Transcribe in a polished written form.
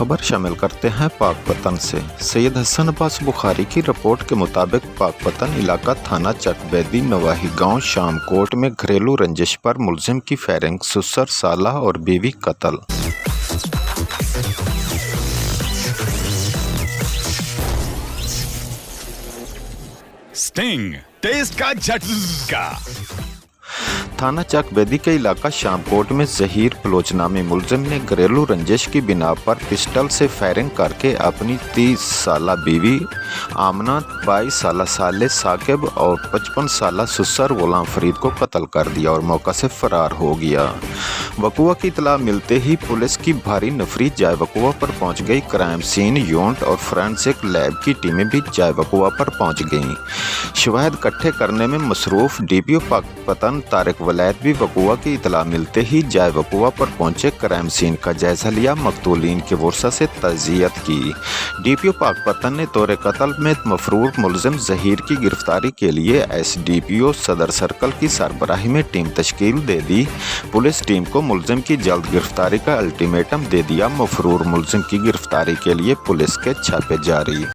खबर शामिल करते हैं पाकपतन से। सैयद हसन अब्बास बुखारी की रिपोर्ट के मुताबिक पाकपतन इलाका थाना चकबैदी नवाही गांव शामकोट में घरेलू रंजिश पर मुलजिम की फायरिंग, ससुर, साला और बीवी कत्ल। स्टिंग टेस्ट का झटका। थाना चकबैदी के इलाका शामकोट में जहीर बलोच नामी मुलजिम ने घरेलू रंजिश की बिना पर पिस्टल से फायरिंग करके अपनी 30 साला बीवी आमना, 22 साला साले साकिब और 55 साला ससुर गुलाम फरीद को कत्ल कर दिया और मौका से फरार हो गया। वकुआ की इतला मिलते ही पुलिस की भारी नफरी जाय वकुआ पर पहुंच गई। क्राइम सीन यूनिट और फोरेंसिक लैब की टीमें भी जाय वकुआ पर पहुंच गईं। शवाहिद इकट्ठे करने में मसरूफ डीपीओ पाकपतन तारिक वलैद भी वकुआ की इतला मिलते ही जाय वकुआ पर पहुंचे। क्राइम सीन का जायजा लिया, मकतूलीन के वर्सा से तज़ियत की। डीपीओ पाकपतन ने तौर कत्ल में मफरूर मुलजिम जहीर की गिरफ्तारी के लिए एसडीपीओ सदर सर्कल की सरबराही में टीम तश्कील दे दी। पुलिस टीम को मुलजिम की जल्द गिरफ्तारी का अल्टीमेटम दे दिया। मफरूर मुलजिम की गिरफ्तारी के लिए पुलिस के छापे जारी।